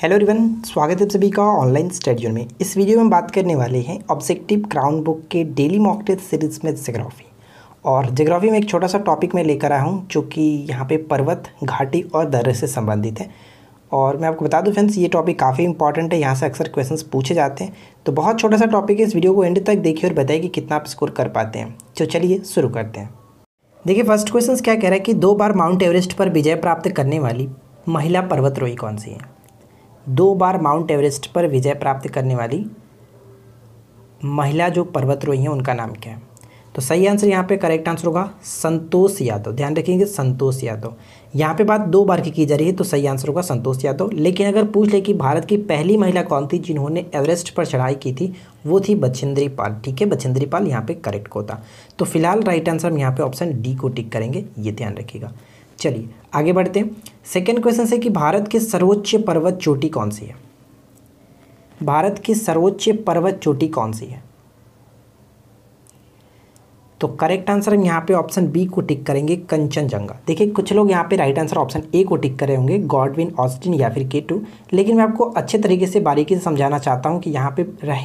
Hello everyone, स्वागत है आप सभी का ऑनलाइन स्टडी जोन में। इस वीडियो में हम बात करने वाले हैं ऑब्जेक्टिव क्राउन बुक के डेली मॉक टेस्ट सीरीज में ज्योग्राफी। और ज्योग्राफी में एक छोटा सा टॉपिक मैं लेकर आया हूं जो कि यहाँ पे पर्वत, घाटी और दर्रे से संबंधित है। और मैं आपको बता दूं फ्रेंड्स, ये टॉपिक काफ़ी इंपॉर्टेंट है, यहाँ से अक्सर क्वेश्चन पूछे जाते हैं। तो बहुत छोटा सा टॉपिक है, इस वीडियो को एंड तक देखिए और बताइए कि कितना आप स्कोर कर पाते हैं। तो चलिए शुरू करते हैं। देखिए फर्स्ट क्वेश्चन क्या कह रहा है कि 2 बार माउंट एवरेस्ट पर विजय प्राप्त करने वाली महिला पर्वतारोही कौन सी है। 2 बार माउंट एवरेस्ट पर विजय प्राप्त करने वाली महिला जो पर्वतारोही हैं उनका नाम क्या है। तो सही आंसर यहाँ पे करेक्ट आंसर होगा संतोष यादव। ध्यान रखेंगे, संतोष यादव। यहाँ पे बात 2 बार की जा रही है तो सही आंसर होगा संतोष यादव। लेकिन अगर पूछ ले कि भारत की पहली महिला कौन थी जिन्होंने एवरेस्ट पर चढ़ाई की थी, वो थी बछेंद्री पाल। ठीक है, बछेंद्री पाल यहाँ पे करेक्ट होता। तो फिलहाल राइट आंसर हम यहाँ पे ऑप्शन डी को टिक करेंगे, ये ध्यान रखिएगा। चलिए आगे बढ़ते हैं। सेकेंड क्वेश्चन से कि भारत की सर्वोच्च पर्वत चोटी कौन सी है। भारत की सर्वोच्च पर्वत चोटी कौन सी है। तो करेक्ट आंसर हम यहाँ पे ऑप्शन बी को टिक करेंगे, कंचनजंगा। देखिए कुछ लोग यहाँ पे राइट आंसर ऑप्शन ए को टिक करे होंगे, गॉडविन ऑस्टिन या फिर K2। लेकिन मैं आपको अच्छे तरीके से बारीकी से समझाना चाहता हूँ कि यहाँ पे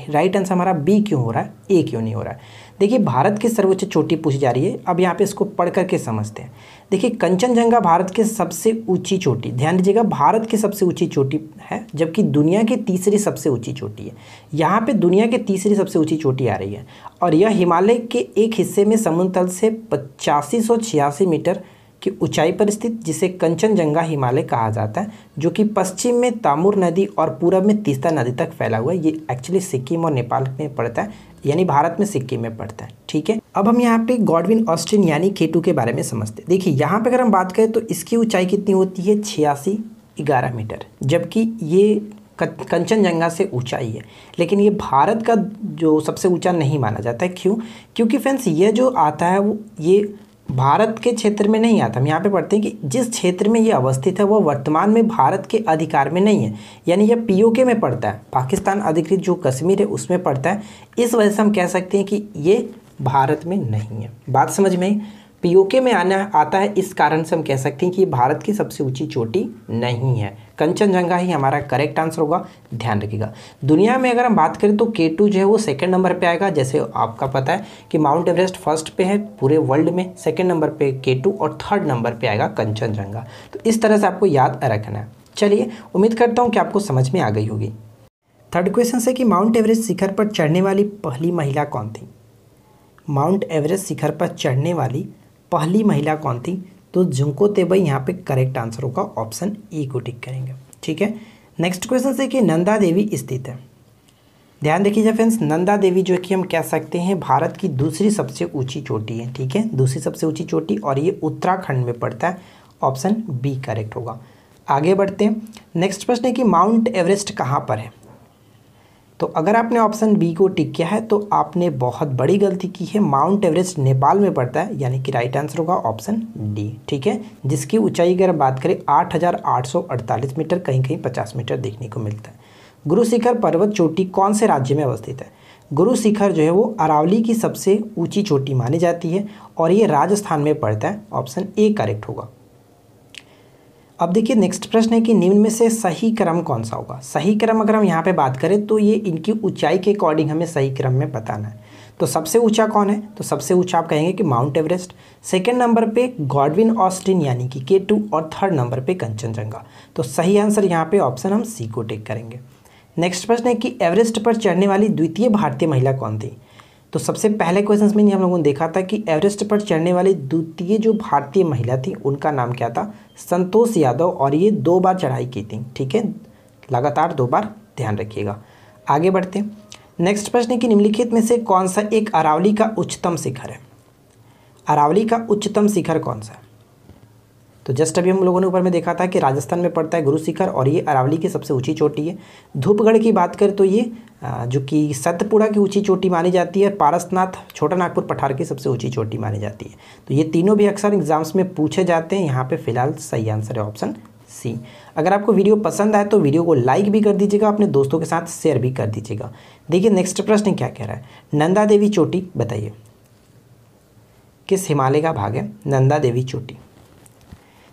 राइट आंसर हमारा बी क्यों हो रहा है, ए क्यों नहीं हो रहा है। देखिए भारत की सर्वोच्च चोटी पूछी जा रही है, अब यहाँ पे इसको पढ़ करके समझते हैं। देखिए कंचनजंगा भारत की सबसे ऊंची चोटी, ध्यान दीजिएगा, भारत की सबसे ऊंची चोटी है, जबकि दुनिया की तीसरी सबसे ऊंची चोटी है। यहाँ पे दुनिया की तीसरी सबसे ऊंची चोटी आ रही है और यह हिमालय के एक हिस्से में समुद्र तल से 8586 मीटर की ऊंचाई पर स्थित, जिसे कंचनजंगा हिमालय कहा जाता है, जो कि पश्चिम में तामुर नदी और पूरब में तीस्ता नदी तक फैला हुआ है। ये एक्चुअली सिक्किम और नेपाल में पड़ता है, यानी भारत में सिक्किम में पड़ता है। ठीक है, अब हम यहाँ पे गॉडविन ऑस्टिन यानी K2 के बारे में समझते हैं। देखिए यहाँ पे अगर हम बात करें तो इसकी ऊंचाई कितनी होती है, 8611 मीटर, जबकि ये कंचनजंगा से ऊंचाई है। लेकिन ये भारत का जो सबसे ऊंचा नहीं माना जाता है। क्यों? क्योंकि फ्रेंड्स ये जो आता है वो ये भारत के क्षेत्र में नहीं आता। हम यहाँ पे पढ़ते हैं कि जिस क्षेत्र में ये अवस्थित है वह वर्तमान में भारत के अधिकार में नहीं है, यानी यह POK में पड़ता है, पाकिस्तान अधिकृत जो कश्मीर है उसमें पड़ता है। इस वजह से हम कह सकते हैं कि ये भारत में नहीं है। बात समझ में, POK में आता है, इस कारण से हम कह सकते हैं कि ये भारत की सबसे ऊंची चोटी नहीं है। कंचनजंगा ही हमारा करेक्ट आंसर होगा, ध्यान रखिएगा। दुनिया में अगर हम बात करें तो K2 जो है वो सेकंड नंबर पे आएगा। जैसे आपका पता है कि माउंट एवरेस्ट फर्स्ट पे है पूरे वर्ल्ड में, सेकंड नंबर पे K2 और थर्ड नंबर पे आएगा कंचनजंगा। तो इस तरह से आपको याद रखना है। चलिए उम्मीद करता हूँ कि आपको समझ में आ गई होगी। थर्ड क्वेश्चन से कि माउंट एवरेस्ट शिखर पर चढ़ने वाली पहली महिला कौन थी। माउंट एवरेस्ट शिखर पर चढ़ने वाली पहली महिला कौन थी। तो जुंको तेबई यहाँ पे करेक्ट आंसर होगा, ऑप्शन ए को टिक करेंगे। ठीक है, नेक्स्ट क्वेश्चन से कि नंदा देवी स्थित है। ध्यान देखिए फ्रेंड्स, नंदा देवी जो कि हम कह सकते हैं भारत की दूसरी सबसे ऊंची चोटी है। ठीक है, दूसरी सबसे ऊंची चोटी, और ये उत्तराखंड में पड़ता है, ऑप्शन बी करेक्ट होगा। आगे बढ़ते हैं। नेक्स्ट प्रश्न है कि माउंट एवरेस्ट कहाँ पर है। तो अगर आपने ऑप्शन बी को टिक किया है तो आपने बहुत बड़ी गलती की है। माउंट एवरेस्ट नेपाल में पड़ता है, यानी कि राइट आंसर होगा ऑप्शन डी। ठीक है, जिसकी ऊंचाई अगर बात करें 8848 मीटर, कहीं कहीं 50 मीटर देखने को मिलता है। गुरु शिखर पर्वत चोटी कौन से राज्य में अवस्थित है। गुरु शिखर जो है वो अरावली की सबसे ऊँची चोटी मानी जाती है और ये राजस्थान में पड़ता है, ऑप्शन ए करेक्ट होगा। अब देखिए नेक्स्ट प्रश्न है कि निम्न में से सही क्रम कौन सा होगा। सही क्रम अगर हम यहाँ पे बात करें तो ये इनकी ऊंचाई के अकॉर्डिंग हमें सही क्रम में बताना है। तो सबसे ऊंचा कौन है, तो सबसे ऊंचा आप कहेंगे कि माउंट एवरेस्ट, सेकंड नंबर पे गॉडविन ऑस्टिन यानी कि K2 और थर्ड नंबर पे कंचनजंगा। तो सही आंसर यहाँ पे ऑप्शन हम सी को टिक करेंगे। नेक्स्ट प्रश्न है कि एवरेस्ट पर चढ़ने वाली द्वितीय भारतीय महिला कौन थी। तो सबसे पहले क्वेश्चन में हम लोगों ने देखा था कि एवरेस्ट पर चढ़ने वाली द्वितीय जो भारतीय महिला थी उनका नाम क्या था, संतोष यादव, और ये 2 बार चढ़ाई की थी। ठीक है, लगातार 2 बार, ध्यान रखिएगा। आगे बढ़ते हैं। नेक्स्ट प्रश्न है कि निम्नलिखित में से कौन सा एक अरावली का उच्चतम शिखर है। अरावली का उच्चतम शिखर कौन सा है। तो जस्ट अभी हम लोगों ने ऊपर में देखा था कि राजस्थान में पड़ता है गुरु शिखर, और ये अरावली की सबसे ऊंची चोटी है। धूपगढ़ की बात करें तो ये जो कि सतपुड़ा की ऊंची चोटी मानी जाती है, और पारसनाथ छोटा नागपुर पठार की सबसे ऊंची चोटी मानी जाती है। तो ये तीनों भी अक्सर एग्जाम्स में पूछे जाते हैं। यहाँ पे फिलहाल सही आंसर है ऑप्शन सी। अगर आपको वीडियो पसंद आए तो वीडियो को लाइक भी कर दीजिएगा, अपने दोस्तों के साथ शेयर भी कर दीजिएगा। देखिए नेक्स्ट प्रश्न क्या कह रहा है, नंदा देवी चोटी बताइए किस हिमालय का भाग है। नंदा देवी चोटी,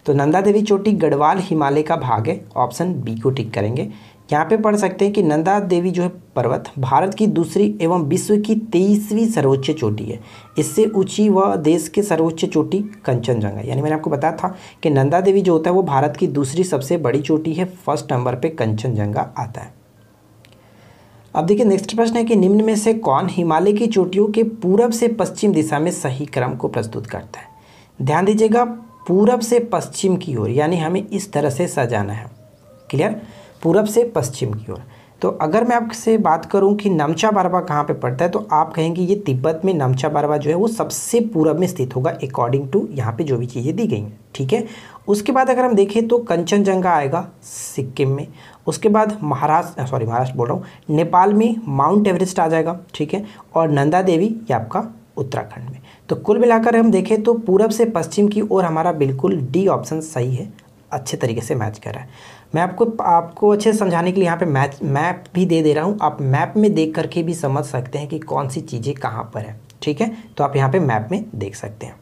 तो नंदा देवी चोटी गढ़वाल हिमालय का भाग है, ऑप्शन बी को टिक करेंगे। यहाँ पे पढ़ सकते हैं कि नंदा देवी जो है पर्वत भारत की दूसरी एवं विश्व की 23वीं सर्वोच्च चोटी है। इससे ऊंची व देश की सर्वोच्च चोटी कंचनजंगा, यानी मैंने आपको बताया था कि नंदा देवी जो होता है वो भारत की दूसरी सबसे बड़ी चोटी है, फर्स्ट नंबर पे कंचनजंगा आता है। अब देखिए नेक्स्ट प्रश्न है कि निम्न में से कौन हिमालय की चोटियों के पूरब से पश्चिम दिशा में सही क्रम को प्रस्तुत करता है। ध्यान दीजिएगा, पूरब से पश्चिम की ओर, यानी हमें इस तरह से सजाना है। क्लियर, पूरब से पश्चिम की ओर। तो अगर मैं आपसे बात करूं कि नमचा बारवा कहाँ पे पड़ता है, तो आप कहेंगे ये तिब्बत में नमचा बारवा जो है वो सबसे पूरब में स्थित होगा, अकॉर्डिंग टू यहाँ पे जो भी चीज़ें दी गई हैं। ठीक है, उसके बाद अगर हम देखें तो कंचनजंगा आएगा सिक्किम में। उसके बाद महाराष्ट्र बोल रहा हूँ, नेपाल में माउंट एवरेस्ट आ जाएगा। ठीक है, और नंदा देवी ये आपका उत्तराखंड में। तो कुल मिलाकर हम देखें तो पूरब से पश्चिम की ओर हमारा बिल्कुल डी ऑप्शन सही है, अच्छे तरीके से मैच कर रहा है। मैं आपको अच्छे से समझाने के लिए यहाँ पे मैप भी दे रहा हूँ। आप मैप में देख करके भी समझ सकते हैं कि कौन सी चीज़ें कहाँ पर है। ठीक है, तो आप यहाँ पे मैप में देख सकते हैं।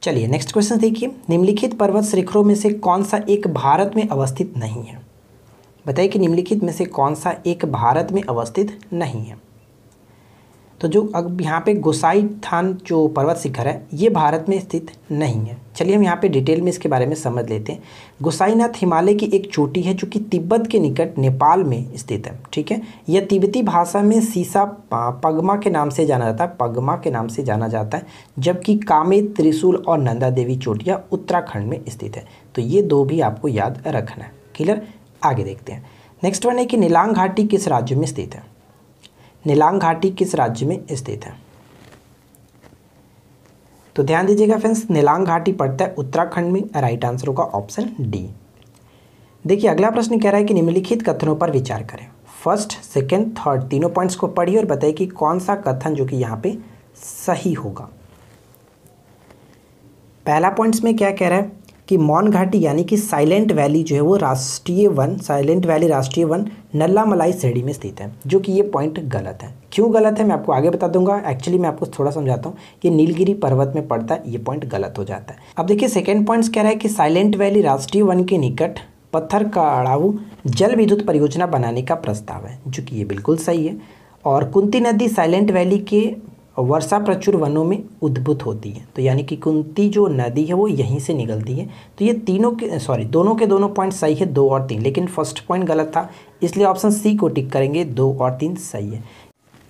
चलिए नेक्स्ट क्वेश्चन देखिए, निम्नलिखित पर्वत शिखरों में से कौन सा एक भारत में अवस्थित नहीं है। बताइए कि निम्नलिखित में से कौन सा एक भारत में अवस्थित नहीं है। तो जो अब यहाँ पे गोसाईथान जो पर्वत शिखर है ये भारत में स्थित नहीं है। चलिए हम यहाँ पे डिटेल में इसके बारे में समझ लेते हैं। गोसाईनाथ हिमालय की एक चोटी है जो कि तिब्बत के निकट नेपाल में स्थित है। ठीक है, यह तिब्बती भाषा में सीसा पगमा के नाम से जाना जाता है, पगमा के नाम से जाना जाता है, जबकि कामेत, त्रिशूल और नंदा देवी चोटियाँ उत्तराखंड में स्थित है। तो ये दो भी आपको याद रखना है। क्लियर, आगे देखते हैं। नेक्स्ट वन है कि नीलांग घाटी किस राज्य में स्थित है। नीलांग घाटी किस राज्य में स्थित है। तो ध्यान दीजिएगा फ्रेंड्स, नीलांग घाटी पड़ता है उत्तराखंड में। राइट आंसर होगा ऑप्शन डी। देखिए अगला प्रश्न कह रहा है कि निम्नलिखित कथनों पर विचार करें। फर्स्ट, सेकंड, थर्ड तीनों पॉइंट्स को पढ़िए और बताइए कि कौन सा कथन जो कि यहाँ पे सही होगा। पहला पॉइंट्स में क्या कह रहा है कि मौन घाटी यानी कि साइलेंट वैली जो है वो राष्ट्रीय वन, साइलेंट वैली राष्ट्रीय वन नल्लामलाई श्रेणी में स्थित है, जो कि ये पॉइंट गलत है। क्यों गलत है मैं आपको आगे बता दूंगा। एक्चुअली मैं आपको थोड़ा समझाता हूँ। ये नीलगिरी पर्वत में पड़ता है, ये पॉइंट गलत हो जाता है। अब देखिए सेकेंड पॉइंट्स कह रहा है कि साइलेंट वैली राष्ट्रीय वन के निकट पत्थर कड़ाऊ जल विद्युत परियोजना बनाने का प्रस्ताव है, जो कि ये बिल्कुल सही है। और कुंती नदी साइलेंट वैली के वर्षा प्रचुर वनों में उद्भूत होती है, तो यानी कि कुंती जो नदी है वो यहीं से निकलती है। तो ये दोनों के दोनों पॉइंट सही है, 2 और 3, लेकिन फर्स्ट पॉइंट गलत था, इसलिए ऑप्शन सी को टिक करेंगे। 2 और 3 सही है।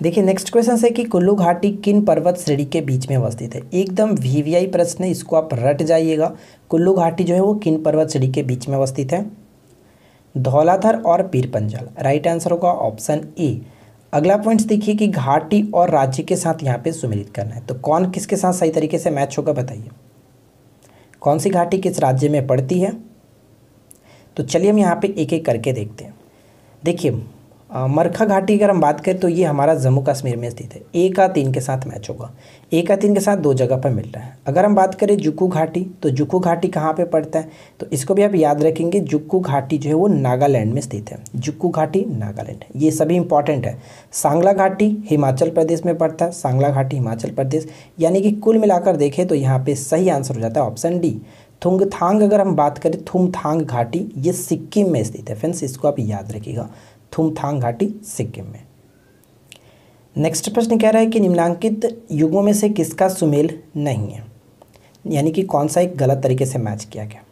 देखिए नेक्स्ट क्वेश्चन है कि कुल्लू घाटी किन पर्वत श्रेणी के बीच में अवस्थित है। एकदम वीवीआई प्रश्न है, इसको आप रट जाइएगा। कुल्लू घाटी जो है वो किन पर्वत श्रेणी के बीच में अवस्थित है। धौलाधर और पीरपंजल। राइट आंसर होगा ऑप्शन ए। अगला पॉइंट्स देखिए कि घाटी और राज्य के साथ यहाँ पे सुमेलित करना है, तो कौन किसके साथ सही तरीके से मैच होगा बताइए। कौन सी घाटी किस राज्य में पड़ती है। तो चलिए हम यहाँ पे एक एक करके देखते हैं। देखिए मरखा घाटी अगर हम बात करें तो ये हमारा जम्मू कश्मीर में स्थित है। ए का 3 के साथ मैच होगा, ए का 3 के साथ 2 जगह पर मिल रहा है। अगर हम बात करें जुक्कू घाटी, तो जुक्कू घाटी कहाँ पे पड़ता है, तो इसको भी आप याद रखेंगे। जुक्कू घाटी जो है वो नागालैंड में स्थित है। जुक्कू घाटी नागालैंड, ये सभी इंपॉर्टेंट है। सांगला घाटी हिमाचल प्रदेश में पड़ता है, सांगला घाटी हिमाचल प्रदेश, यानी कि कुल मिलाकर देखें तो यहाँ पे सही आंसर हो जाता है ऑप्शन डी। थुंगथांग अगर हम बात करें, थुमथांग घाटी ये सिक्किम में स्थित है। फ्रेंड्स इसको आप याद रखिएगा, थुमथांग घाटी सिक्किम में। नेक्स्ट प्रश्न कह रहा है कि निम्नांकित युगों में से किसका सुमेल नहीं है, यानी कि कौन सा एक गलत तरीके से मैच किया गया।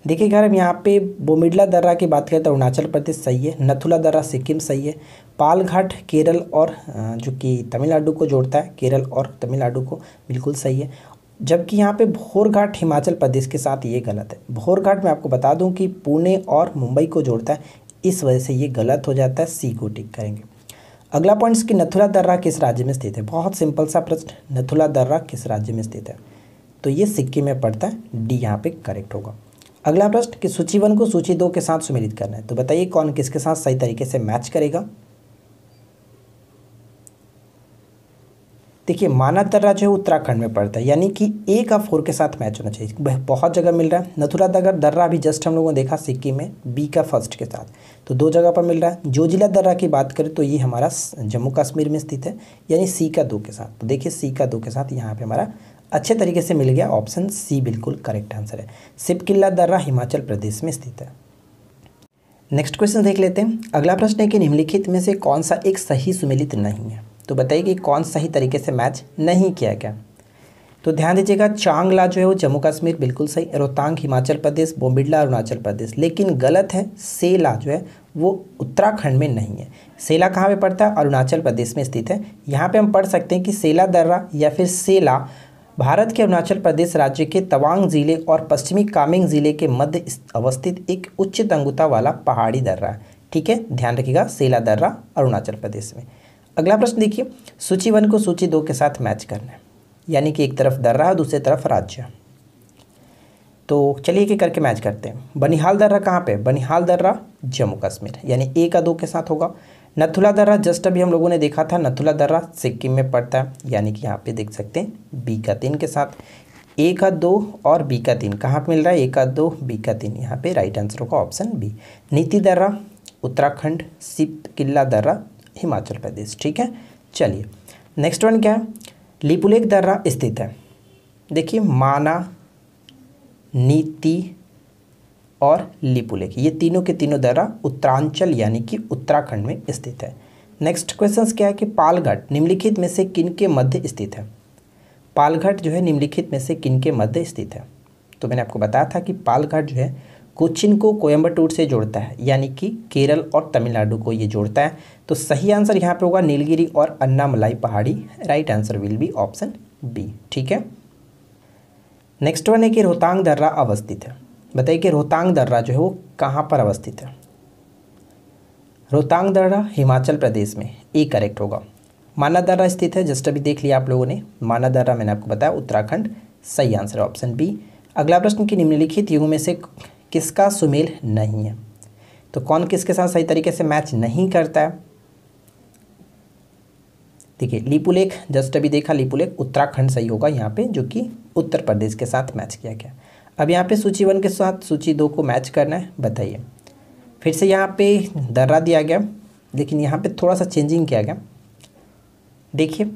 देखिए अगर हम यहाँ पे बोमिडला दर्रा की बात करें तो अरुणाचल प्रदेश सही है, नथुला दर्रा सिक्किम सही है, पालघाट केरल और जो कि तमिलनाडु को जोड़ता है, केरल और तमिलनाडु को, बिल्कुल सही है। जबकि यहाँ पे भोरघाट हिमाचल प्रदेश के साथ ये गलत है। भोरघाट मैं आपको बता दूं कि पुणे और मुंबई को जोड़ता है, इस वजह से ये गलत हो जाता है, सी को टिक करेंगे। अगला पॉइंट्स कि नथुला दर्रा किस राज्य में स्थित है। बहुत सिंपल सा प्रश्न, नथुला दर्रा किस राज्य में स्थित है, तो ये सिक्किम में पड़ता है, डी यहाँ पे करेक्ट होगा। अगला प्रश्न कि सूची 1 को सूची 2 के साथ सुमेलित करना है, तो बताइए कौन किसके साथ सही तरीके से मैच करेगा। देखिए मानस दर्रा जो है उत्तराखंड में पड़ता है, यानी कि ए का 4 के साथ मैच होना चाहिए, बहुत जगह मिल रहा है। नथुला दर्रा अभी जस्ट हम लोगों ने देखा सिक्किम में, बी का 1 के साथ, तो 2 जगह पर मिल रहा है। जोजिला दर्रा की बात करें तो ये हमारा जम्मू कश्मीर में स्थित है, यानी सी का 2 के साथ। तो देखिए सी का 2 के साथ यहाँ पे हमारा अच्छे तरीके से मिल गया, ऑप्शन सी बिल्कुल करेक्ट आंसर है। सिपकिल्ला दर्रा हिमाचल प्रदेश में स्थित है। नेक्स्ट क्वेश्चन देख लेते हैं। अगला प्रश्न है कि निम्नलिखित में से कौन सा एक सही सुमेलित नहीं है। तो बताइए कि कौन सही तरीके से मैच नहीं किया गया। तो ध्यान दीजिएगा, चांगला जो है वो जम्मू कश्मीर बिल्कुल सही, रोहतांग हिमाचल प्रदेश, बोम्बिडला अरुणाचल प्रदेश। लेकिन गलत है, सेला जो है वो उत्तराखंड में नहीं है। सेला कहाँ पे पड़ता है? अरुणाचल प्रदेश में स्थित है। यहाँ पे हम पढ़ सकते हैं कि सेला दर्रा या फिर सेला भारत के अरुणाचल प्रदेश राज्य के तवांग जिले और पश्चिमी कामेंग जिले के मध्य अवस्थित एक उच्च तंगुता वाला पहाड़ी दर्रा है। ठीक है, ध्यान रखिएगा, सेला दर्रा अरुणाचल प्रदेश में। अगला प्रश्न देखिए, सूची 1 को सूची 2 के साथ मैच करना है, यानी कि एक तरफ दर्रा और दूसरी तरफ राज्य। तो चलिए एक करके मैच करते हैं। बनिहाल दर्रा कहाँ पे? बनिहाल दर्रा जम्मू कश्मीर, यानी ए का 2 के साथ होगा। नथुला दर्रा जस्ट अभी हम लोगों ने देखा था, नथुला दर्रा सिक्किम में पड़ता है, यानी कि यहाँ पे देख सकते हैं बी का 3 के साथ। ए का 2 और बी का 3 कहाँ पे मिल रहा है? ए का 2 बी का 3, यहाँ पे राइट आंसर होगा ऑप्शन बी। नीति दर्रा उत्तराखंड, सिपकिल्ला दर्रा हिमाचल प्रदेश। ठीक है, चलिए नेक्स्ट वन क्या है? लिपुलेख दर्रा स्थित है। देखिए माना, नीति और लिपुलेख, ये तीनों के तीनों दर्रा उत्तरांचल यानी कि उत्तराखंड में स्थित है। नेक्स्ट क्वेश्चन क्या है कि पालघाट निम्नलिखित में से किन के मध्य स्थित है? पालघाट जो है निम्नलिखित में से किन के मध्य स्थित है? तो मैंने आपको बताया था कि पालघाट जो है कोचिन को कोयम्बटूर से जोड़ता है, यानी कि केरल और तमिलनाडु को ये जोड़ता है। तो सही आंसर यहाँ पे होगा नीलगिरी और अन्नामलाई पहाड़ी। Right answer will be option B. ठीक है, नेक्स्ट वन है कि रोहतांग दर्रा अवस्थित है। बताइए कि रोहतांग दर्रा जो है वो कहाँ पर अवस्थित है? रोहतांग दर्रा हिमाचल प्रदेश में, ए करेक्ट होगा। माना दर्रा स्थित है, जस्ट अभी देख लिया आप लोगों ने, माना दर्रा मैंने आपको बताया उत्तराखंड। सही आंसर है ऑप्शन बी। अगला प्रश्न कि निम्नलिखित युगों में से किसका सुमेल नहीं है? तो कौन किसके साथ सही तरीके से मैच नहीं करता है? देखिए लिपुलेख जस्ट अभी देखा, लिपुलेख उत्तराखंड सही होगा यहाँ पे, जो कि उत्तर प्रदेश के साथ मैच किया गया। अब यहाँ पे सूची 1 के साथ सूची 2 को मैच करना है। बताइए, फिर से यहाँ पे दर्रा दिया गया, लेकिन यहाँ पे थोड़ा सा चेंजिंग किया गया। देखिए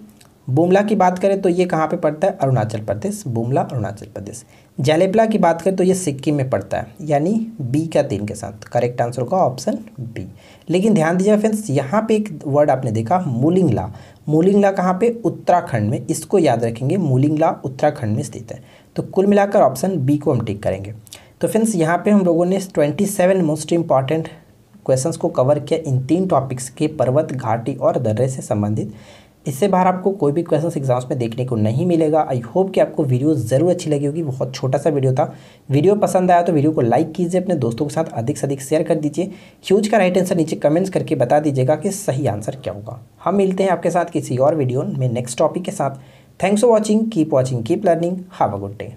बुमला की बात करें तो ये कहाँ पे पड़ता है? अरुणाचल प्रदेश, बुमला अरुणाचल प्रदेश। जालेपला की बात करें तो ये सिक्किम में पड़ता है, यानी बी का 3 के साथ। करेक्ट आंसर होगा ऑप्शन बी। लेकिन ध्यान दीजिए फ्रेंड्स, यहाँ पे एक वर्ड आपने देखा मूलिंगला। मूलिंगला कहाँ पे? उत्तराखंड में। इसको याद रखेंगे, मूलिंगला उत्तराखंड में स्थित है। तो कुल मिलाकर ऑप्शन बी को हम टिक करेंगे। तो फ्रेंड्स यहाँ पे हम लोगों ने 27 मोस्ट इंपॉर्टेंट क्वेश्चंस को कवर किया इन 3 टॉपिक्स के, पर्वत, घाटी और दर्रे से संबंधित। इससे बाहर आपको कोई भी क्वेश्चंस एग्जाम्स में देखने को नहीं मिलेगा। आई होप कि आपको वीडियो ज़रूर अच्छी लगी होगी। बहुत छोटा सा वीडियो था। वीडियो पसंद आया तो वीडियो को लाइक कीजिए, अपने दोस्तों के साथ अधिक से अधिक शेयर कर दीजिए। ह्यूज का राइट आंसर नीचे कमेंट्स करके बता दीजिएगा कि सही आंसर क्या होगा। हम मिलते हैं आपके साथ किसी और वीडियो में नेक्स्ट टॉपिक के साथ। Thanks for watching, keep learning, have a good day.